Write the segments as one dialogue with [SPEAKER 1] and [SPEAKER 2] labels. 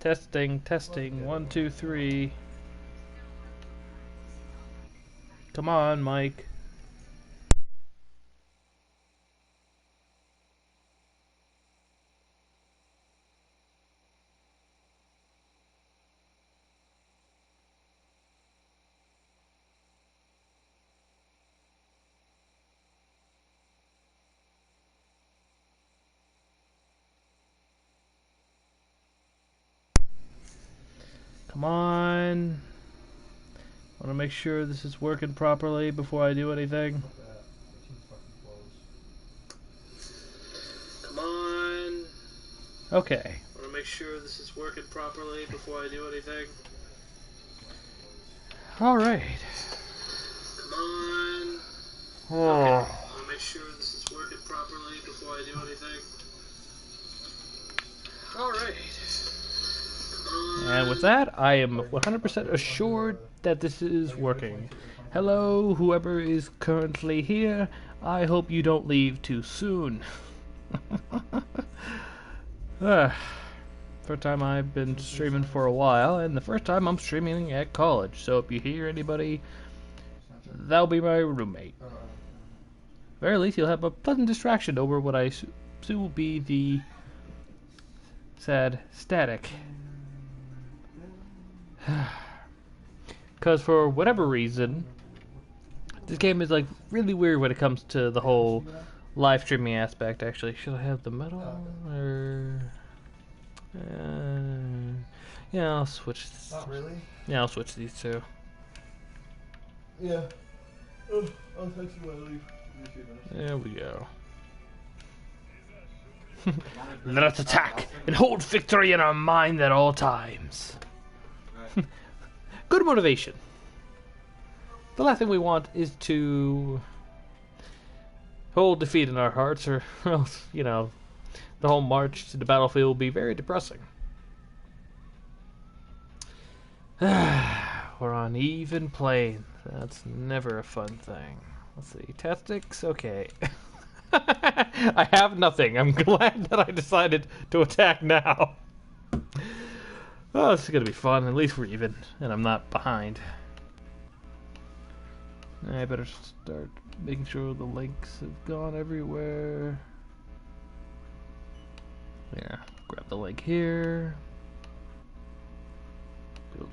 [SPEAKER 1] Testing, testing. 1, 2, 3. Come on, Mike. Come on. I want to make sure this is working properly before I do anything. Come on. Okay. I want to make sure this is working properly before I do anything. Alright. Come on. Okay. I want to make sure this is working properly before I do anything. Alright. And with that, I am 100% assured that this is working. Hello, whoever is currently here. I hope you don't leave too soon. First time I've been streaming for a while, and the first time I'm streaming at college. So if you hear anybody, that'll be my roommate. Very least, you'll have a pleasant distraction over what I assume will be the sad static. Because for whatever reason, this game is like really weird when it comes to the whole live streaming aspect. Actually, should I have the metal or? Yeah, I'll switch.
[SPEAKER 2] Not really.
[SPEAKER 1] Yeah, I'll switch these two.
[SPEAKER 2] Yeah. I'll text you when I leave.
[SPEAKER 1] There we go. Let us attack and hold victory in our mind at all times. Good motivation. The last thing we want is to hold defeat in our hearts, or else, you know, the whole march to the battlefield will be very depressing. We're on even plane. That's never a fun thing. Let's see. Tactics? Okay. I have nothing. I'm glad that I decided to attack now. Oh, this is gonna be fun. At least we're even, and I'm not behind. I better start making sure the links have gone everywhere. Yeah, grab the link here. Do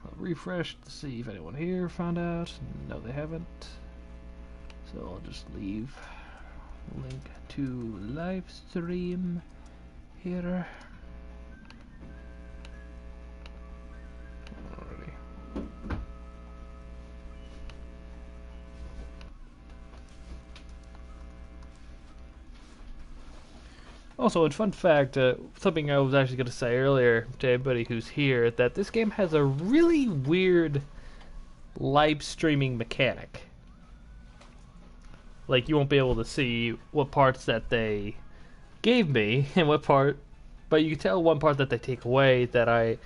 [SPEAKER 1] a refresh to see if anyone here found out. No, they haven't. So I'll just leave link to live stream here. Also, in fun fact, something I was actually going to say earlier to everybody who's here, that this game has a really weird live streaming mechanic. Like, you won't be able to see what parts that they gave me and what part, but you can tell one part that they take away that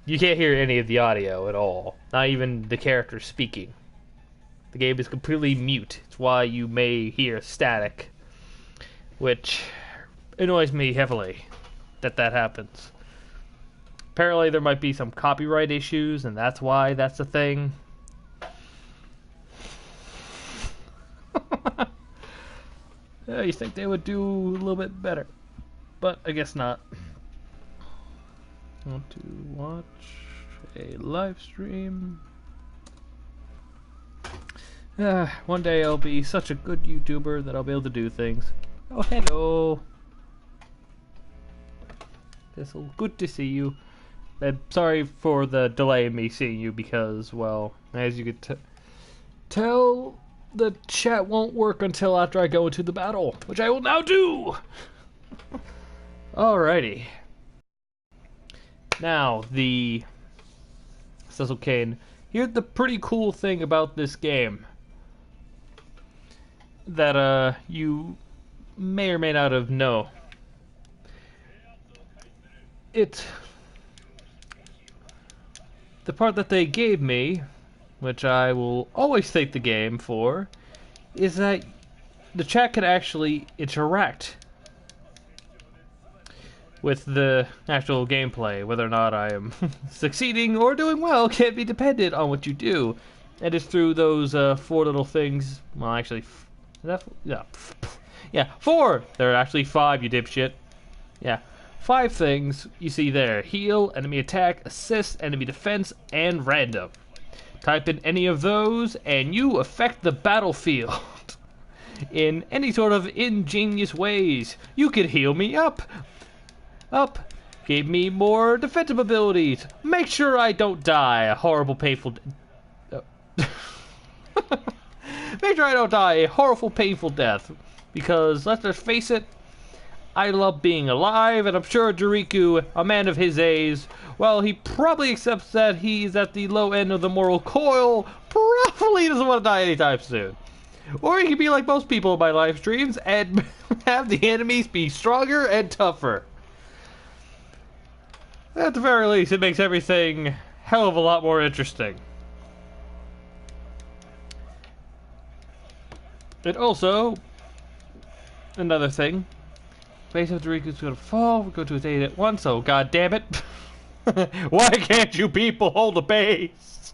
[SPEAKER 1] you can't hear any of the audio at all, not even the character speaking. The game is completely mute. It's why you may hear static, which annoys me heavily that happens. Apparently there might be some copyright issues, and that's why that's the thing. Yeah, you think they would do a little bit better, but I guess not. Want to watch a live stream? One day I'll be such a good YouTuber that I'll be able to do things. Oh, hello. It's good to see you. I'm sorry for the delay in me seeing you because, well, as you could tell, the chat won't work until after I go into the battle, which I will now do! Alrighty. Now, Cecil Kane. Here's the pretty cool thing about this game that you may or may not have known. The part that they gave me, which I will always thank the game for, is that the chat can actually interact. with the actual gameplay. Whether or not I am succeeding or doing well can't be dependent on what you do. And it's through those 4 little things. Well, actually, is that, yeah, 4. There are actually 5, you dipshit. Yeah, 5 things you see there: heal, enemy attack, assist, enemy defense, and random. Type in any of those, and you affect the battlefield in any sort of ingenious ways. You could heal me up, give me more defensive abilities, make sure I don't die a horrible, painful. Make sure I don't die a horrible, painful death. Because let's just face it, I love being alive, and I'm sure Dariku, a man of his age, well, he probably accepts that he's at the low end of the moral coil, probably doesn't want to die anytime soon. Or he could be like most people in my live streams and have the enemies be stronger and tougher. At the very least, it makes everything hell of a lot more interesting. And also, another thing. Base of Dariku's gonna fall. We'll go to his aid at once. Oh, god damn it. Why can't you people hold a base?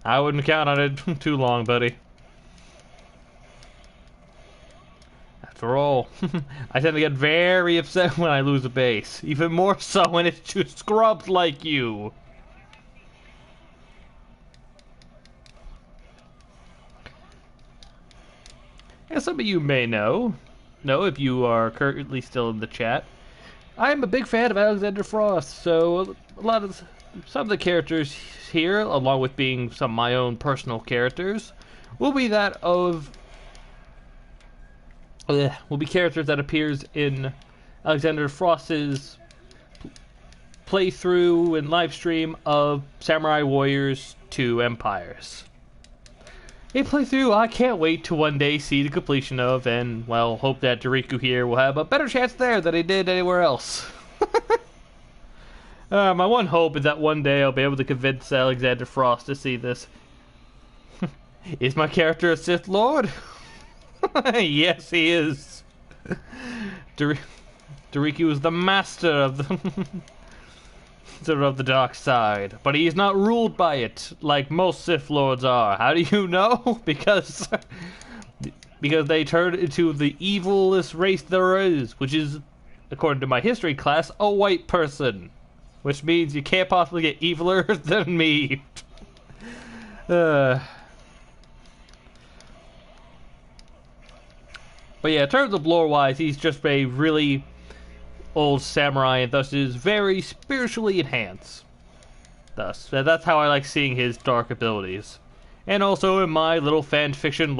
[SPEAKER 1] I wouldn't count on it too long, buddy. After all, I tend to get very upset when I lose a base. Even more so when it's just scrubs like you. As some of you may know if you are currently still in the chat, I'm a big fan of Alexander Frost, so some of the characters here, along with being some of my own personal characters, will be characters that appears in Alexander Frost's playthrough and live stream of Samurai Warriors 2 Empires. A playthrough I can't wait to one day see the completion of, and, well, hope that Dariku here will have a better chance there than he did anywhere else. My one hope is that one day I'll be able to convince Alexander Frost to see this. Is my character a Sith Lord? Yes, he is. Dariku is the master of the dark side, but he is not ruled by it like most Sith Lords are. How do you know? Because they turned into the evilest race there is, which is, according to my history class, a white person. Which means you can't possibly get eviler than me. But yeah, in terms of lore-wise, he's just a really old samurai and thus is very spiritually enhanced. That's how I like seeing his dark abilities. And also in my little fan fiction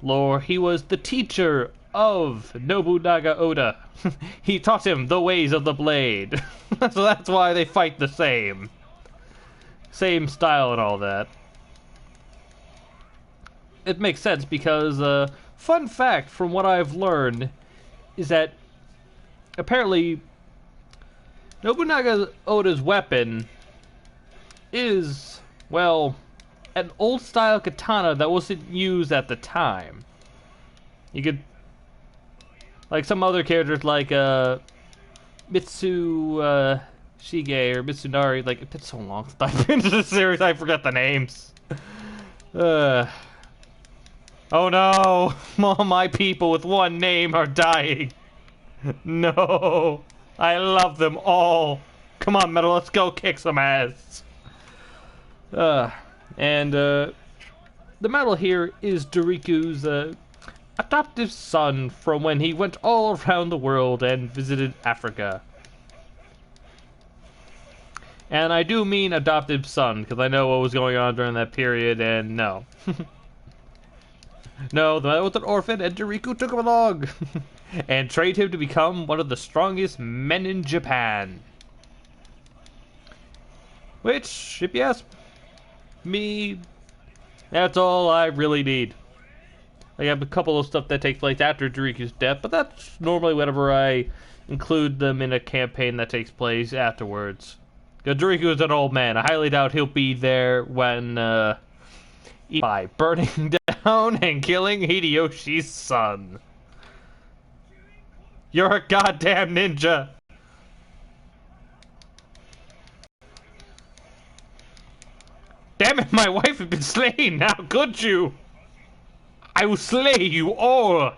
[SPEAKER 1] lore, he was the teacher of Nobunaga Oda. He taught him the ways of the blade. So that's why they fight the same. Same style and all that. It makes sense because, fun fact from what I've learned is that apparently Nobunaga Oda's weapon is, well, an old style katana that wasn't used at the time. You could, like some other characters like Shige or Mitsunari, like, it's been so long since I've been to the series, I forgot the names. Oh no, all my people with one name are dying. No, I love them all. Come on, Metal, let's go kick some ass. The Metal here is Dariku's adoptive son from when he went all around the world and visited Africa. And I do mean adoptive son, because I know what was going on during that period, and no. No, the Metal was an orphan, and Dariku took him along. And trained him to become one of the strongest men in Japan. Which, if you ask me, that's all I really need. I have a couple of stuff that takes place after Dariku's death, but that's normally whenever I include them in a campaign that takes place afterwards. Because Dariku is an old man. I highly doubt he'll be there when, by burning down and killing Hideyoshi's son. You're a goddamn ninja. Damn it, my wife has been slain. How could you? I will slay you all.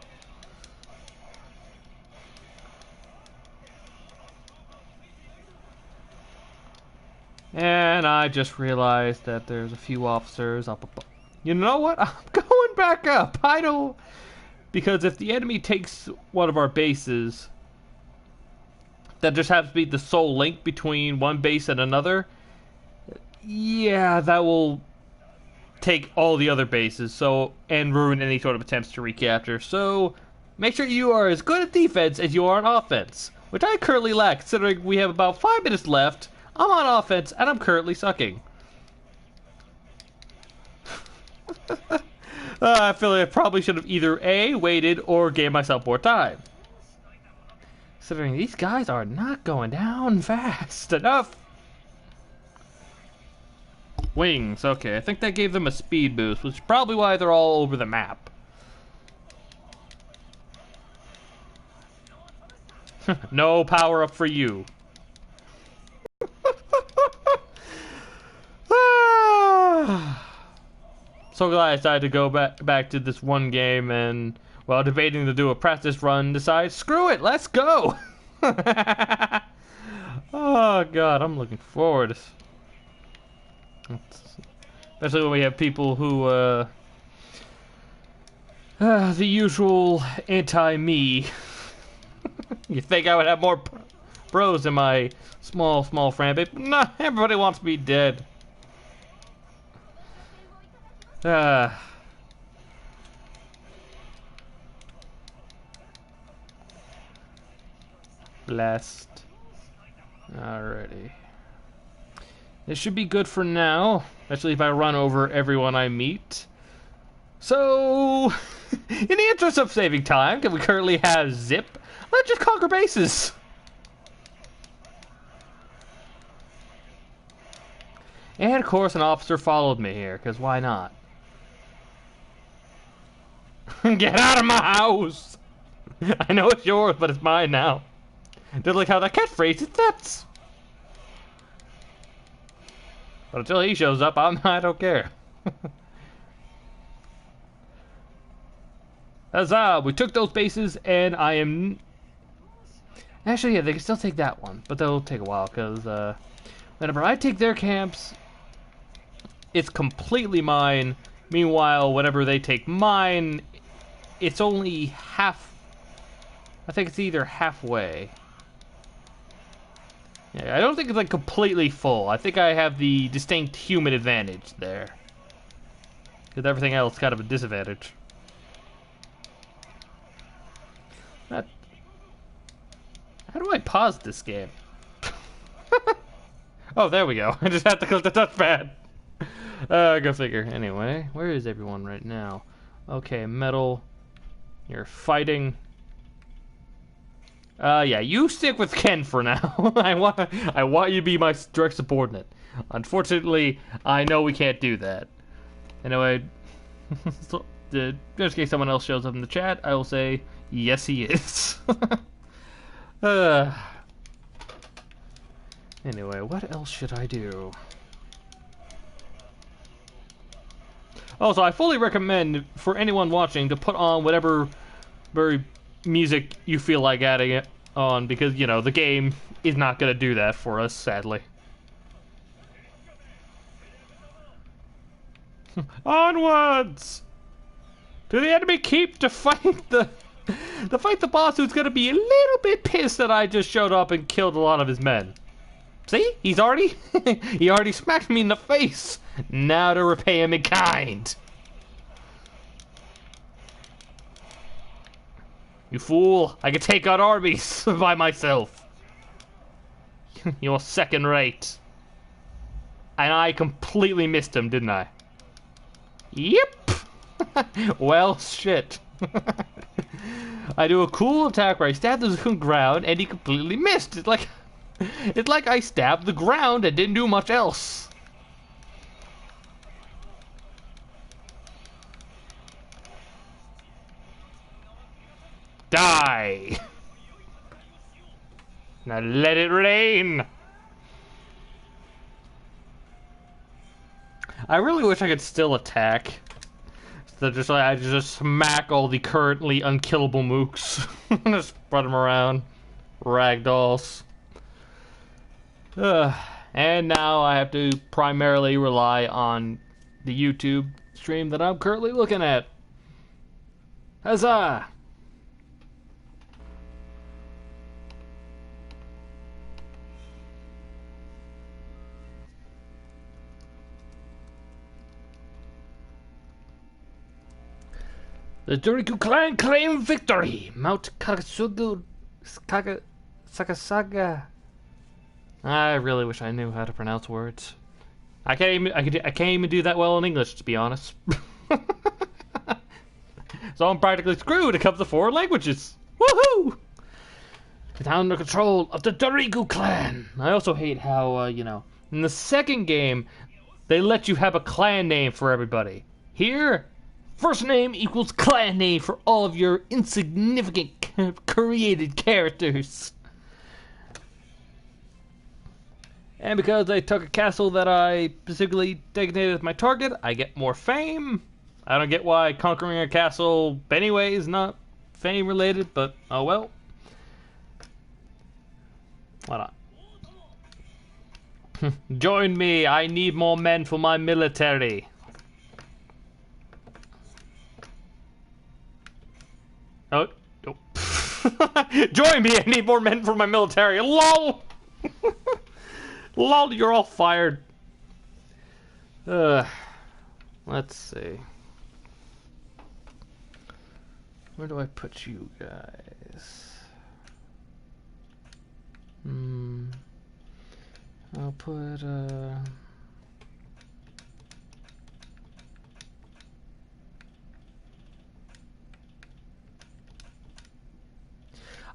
[SPEAKER 1] And I just realized that there's a few officers up above. You know what? I'm going back up. I don't... Because if the enemy takes one of our bases, that just happens to be the sole link between one base and another, yeah, that will take all the other bases, so, and ruin any sort of attempts to recapture. So make sure you are as good at defense as you are on offense, which I currently lack, considering we have about 5 minutes left. I'm on offense, and I'm currently sucking. I feel like I probably should have either A, waited, or gave myself more time. Considering these guys are not going down fast enough. Wings, okay. I think that gave them a speed boost, which is probably why they're all over the map. No power up for you. So glad I decided to go back to this one game and, while debating to do a practice run, decide, screw it, let's go! Oh god, I'm looking forward. Especially when we have people who, the usual anti-me. You think I would have more bros in my small fan base? Nah, everybody wants me dead. Blast. Alrighty. This should be good for now, especially if I run over everyone I meet. So, in the interest of saving time, because we currently have Zip, let's just conquer bases. And of course, an officer followed me here, because why not? Get out of my house! I know it's yours, but it's mine now. Just like how that catchphrase fits. But until he shows up, I don't care. Huzzah! We took those bases, and I am... Actually, yeah, they can still take that one, but they'll take a while, because whenever I take their camps, it's completely mine. Meanwhile, whenever they take mine, it's only half... I think it's either halfway. Yeah, I don't think it's like completely full. I think I have the distinct human advantage there. Because everything else is kind of a disadvantage. How do I pause this game? Oh, there we go. I just have to click the touchpad. Go figure. Anyway, where is everyone right now? Okay, metal. You're fighting. Yeah, you stick with Ken for now. I want you to be my direct subordinate. Unfortunately, I know we can't do that. Anyway, so, just in case someone else shows up in the chat, I will say, yes, he is. Anyway, what else should I do? Also, I fully recommend for anyone watching to put on whatever music you feel like adding it on, because, you know, the game is not going to do that for us, sadly. Onwards! To the enemy keep to fight the boss, who's going to be a little bit pissed that I just showed up and killed a lot of his men. See? He already smacked me in the face. Now to repay him in kind. You fool! I can take out armies by myself. You're second rate. And I completely missed him, didn't I? Yep! Well, shit. I do a cool attack where I stab the ground and he completely missed. It's like I stabbed the ground and didn't do much else. Die! Now let it rain! I really wish I could still attack. So just like I just smack all the currently unkillable mooks. Just spread them around. Ragdolls. And now I have to primarily rely on the YouTube stream that I'm currently looking at. Huzzah! The Dariku clan claim victory! Mount Sakasaga. I really wish I knew how to pronounce words. I can't even do that well in English, to be honest. So I'm practically screwed when it comes to foreign languages. Woohoo! It's under control of the Dariku clan. I also hate how, in the second game, they let you have a clan name for everybody. Here, first name equals clan name for all of your insignificant created characters. And because I took a castle that I specifically designated as my target, I get more fame. I don't get why conquering a castle anyway is not fame related, but oh well. Why not? Join me, I need more men for my military. Oh. Join me, I need more men for my military. LOL! LOL, you're all fired. Let's see. Where do I put you guys? I'll put,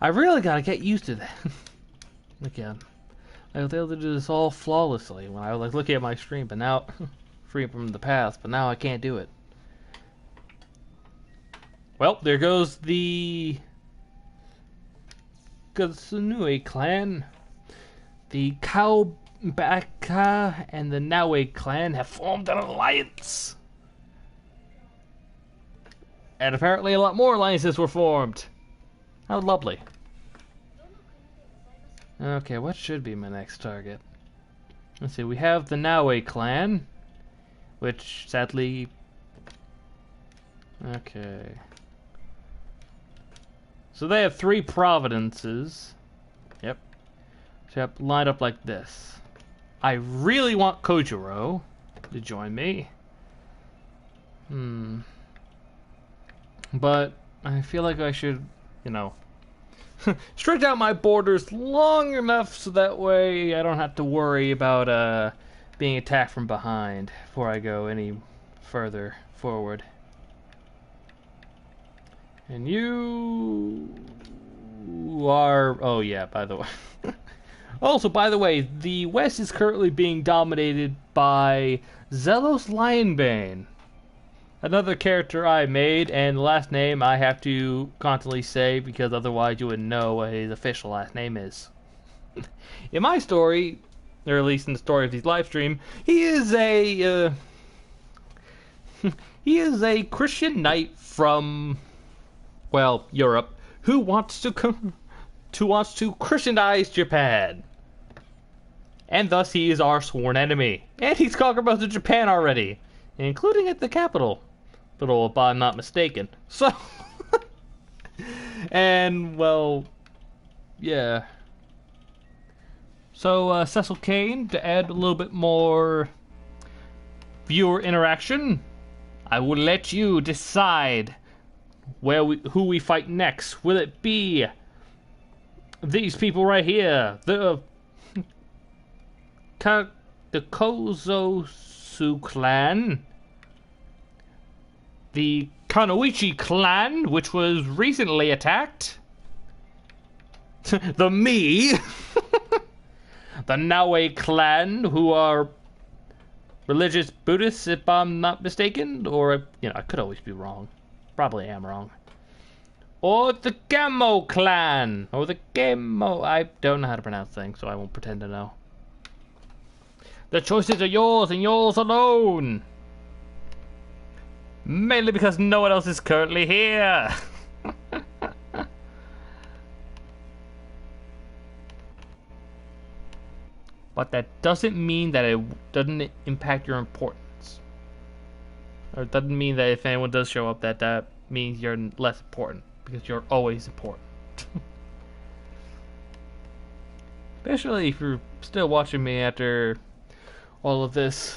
[SPEAKER 1] I really gotta get used to that. Again. I was able to do this all flawlessly when I was like looking at my stream, but now free from the past, but now I can't do it. Well, there goes the Katsunue clan. The Kaobaka and the Naue clan have formed an alliance. And apparently a lot more alliances were formed. How lovely. Okay, what should be my next target? Let's see, we have the Naue clan, which sadly... Okay. So they have 3 provinces. Yep. So lined up like this. I really want Kojiro to join me. But I feel like I should, stretch out my borders long enough so that way I don't have to worry about being attacked from behind before I go any further forward. And you are... Oh yeah, by the way. Also, by the way, the West is currently being dominated by Zelos Lionbane. Another character I made, and the last name I have to constantly say because otherwise you wouldn't know what his official last name is. In my story, or at least in the story of his live stream, he is a Christian knight from, well, Europe, who wants to Christianize Japan. And thus he is our sworn enemy. And he's conquered most of Japan already, including at the capital. But if I'm not mistaken. So, and, well, yeah. So, Cecil Kane, to add a little bit more viewer interaction, I will let you decide who we fight next. Will it be these people right here, the Kozosu clan, the Kanoichi clan, which was recently attacked, the the Naue clan, who are religious Buddhists, if I'm not mistaken, or, I could always be wrong. Probably am wrong. Or the Gamo clan. Or the Gamo... I don't know how to pronounce things, so I won't pretend to know. The choices are yours and yours alone. Mainly because no one else is currently here. But that doesn't mean that it doesn't impact your importance. Or it doesn't mean that if anyone does show up that means you're less important. Because you're always important. Especially if you're still watching me after all of this.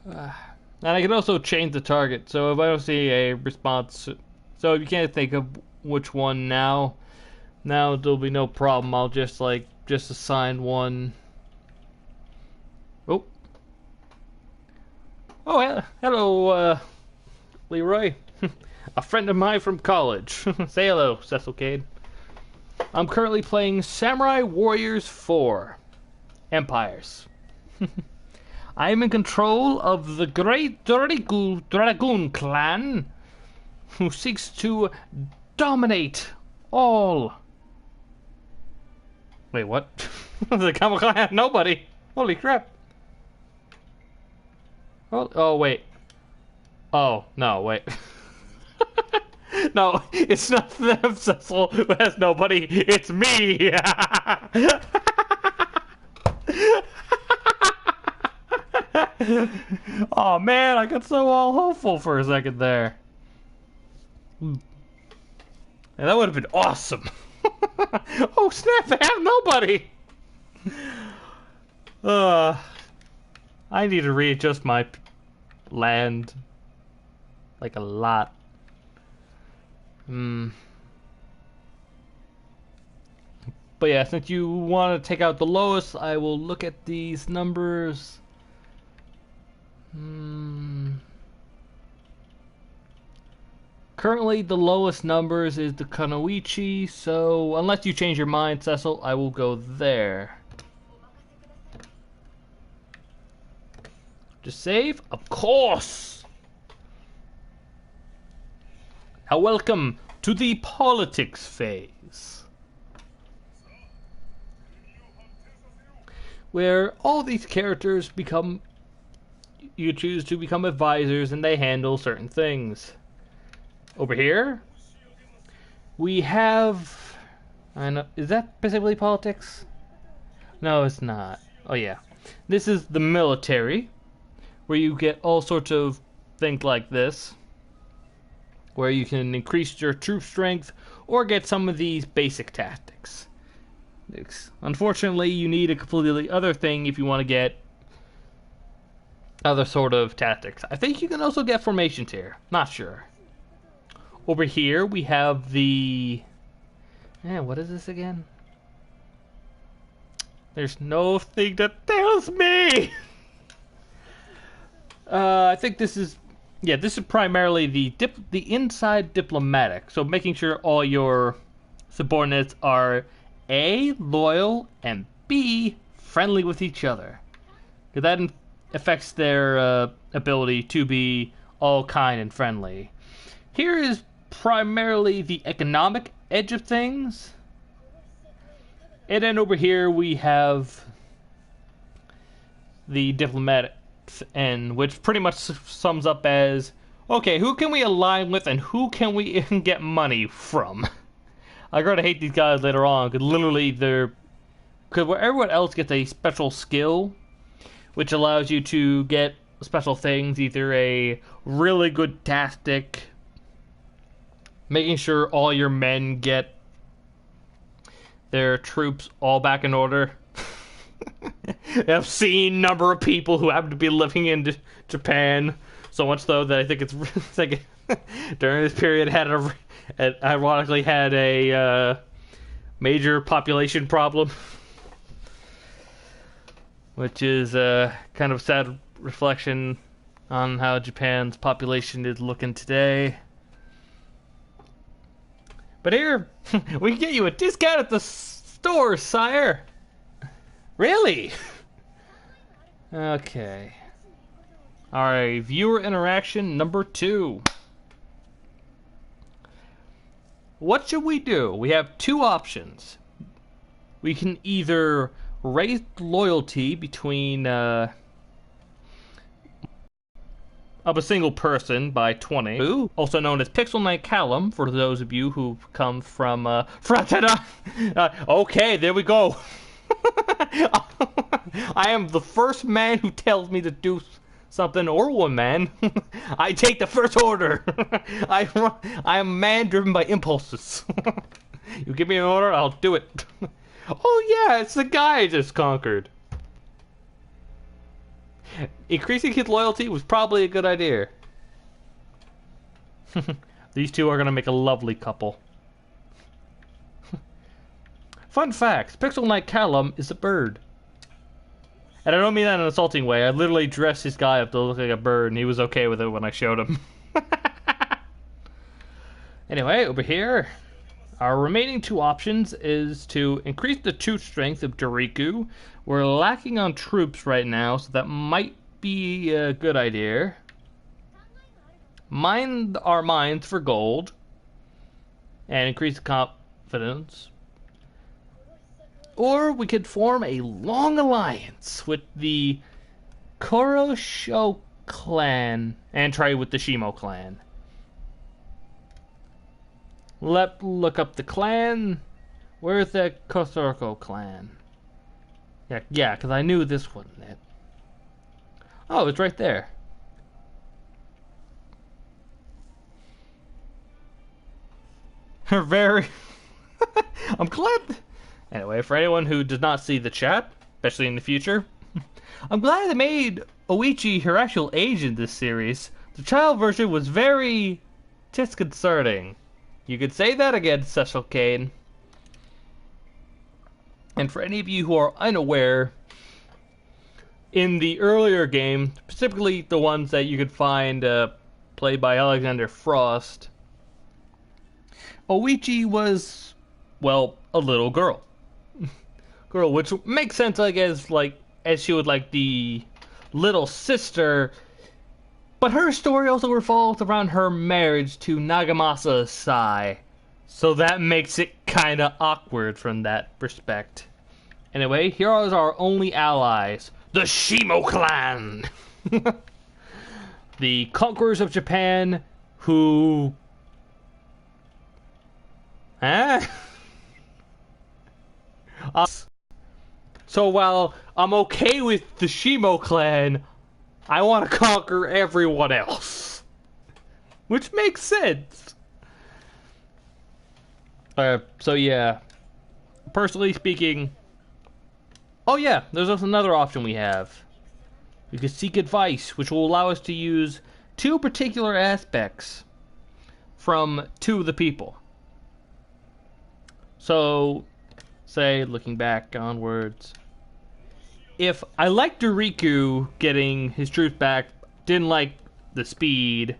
[SPEAKER 1] And I can also change the target. So if I don't see a response... So if you can't think of which one now there'll be no problem. I'll just assign one. Oh. Oh, hello, Leroy. A friend of mine from college. Say hello, Cecil Cade. I'm currently playing Samurai Warriors 4. Empires. I am in control of the great Dariku Dragoon clan, who seeks to dominate all. Wait, what? The Kama clan had nobody. Holy crap. Oh, wait. Oh, no, wait. No, it's not them, Cecil, who has nobody. It's me. Oh, man, I got so all hopeful for a second there. And that would have been awesome. Oh, snap, I have nobody. I need to readjust my land. Like a lot. But yeah, since you want to take out the lowest, I will look at these numbers. Currently, the lowest numbers is the Kunoichi, so unless you change your mind, Cecil, I will go there. Just save? Of course! Now welcome to the politics phase, where all these characters become... You choose to become advisors and they handle certain things. Over here, we have... is that specifically politics? No, it's not. Oh yeah. This is the military, where you get all sorts of things like this, where you can increase your troop strength or get some of these basic tactics. Unfortunately, you need a completely other thing if you want to get other sort of tactics. I think you can also get formations here. Not sure. Over here, we have the... what is this again? There's no thing that tells me! I think this is... Yeah, this is primarily the inside diplomatic. So making sure all your subordinates are A, loyal, and B, friendly with each other. Because that affects their ability to be all kind and friendly. Here is primarily the economic edge of things. And then over here we have the diplomatic end, which pretty much sums up as, okay, who can we align with and who can we even get money from? I'm going to hate these guys later on, because literally because where everyone else gets a special skill, which allows you to get special things, either a really good tactic, making sure all your men get their troops all back in order. An obscene number of people who happen to be living in Japan, so much so that I think it's like during this period ironically had a major population problem, which is a kind of sad reflection on how Japan's population is looking today. But here, we can get you a discount at the store, sire. Really? Okay. Alright, viewer interaction number 2. What should we do? We have two options. We can either raise loyalty between of a single person by 20,
[SPEAKER 3] Ooh.
[SPEAKER 1] also known as Pixel Knight Callum, for those of you who come from Fraternity. Okay, there we go. I am the first man who tells me to do something, or woman. I take the first order. I am a man driven by impulses. You give me an order, I'll do it. Oh yeah, it's the guy I just conquered. Increasing his loyalty was probably a good idea. These two are going to make a lovely couple. Fun facts, Pixel Knight Callum is a bird. And I don't mean that in an insulting way. I literally dressed this guy up to look like a bird, and he was okay with it when I showed him. Anyway, over here, our remaining two options is to increase the troop strength of Dariku. We're lacking on troops right now, so that might be a good idea. Mine our mines for gold. And increase confidence. Or we could form a long alliance with the Korosho clan and try with the Shimo clan. Let's look up the clan. Where's the Kosoroko clan? Yeah, because I knew this wasn't it. Oh, it's right there. Very... I'm glad... Anyway, for anyone who does not see the chat, especially in the future, I'm glad they made Oichi her actual age in this series. The child version was very disconcerting. You could say that again, Cecil Kane. And for any of you who are unaware, in the earlier game, specifically the ones that you could find played by Alexander Frost, Oichi was, well, a little girl. Which makes sense, I guess, as she would like the little sister. But her story also revolves around her marriage to Nagamasa Sai. So that makes it kinda awkward from that respect. Anyway, here are our only allies. The Shimo clan! The conquerors of Japan who... So while I'm okay with the Shimo clan, I want to conquer everyone else. Which makes sense. So yeah. Personally speaking... Oh yeah, there's also another option we have. We could seek advice, which will allow us to use two particular aspects from two of the people. So, say, looking back onwards, if I liked Dariku getting his troops back, didn't like the speed,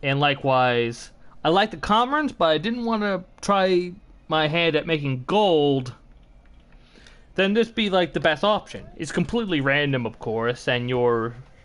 [SPEAKER 1] and likewise, I liked the commerce, but I didn't want to try my hand at making gold, then this be like the best option. It's completely random, of course, and your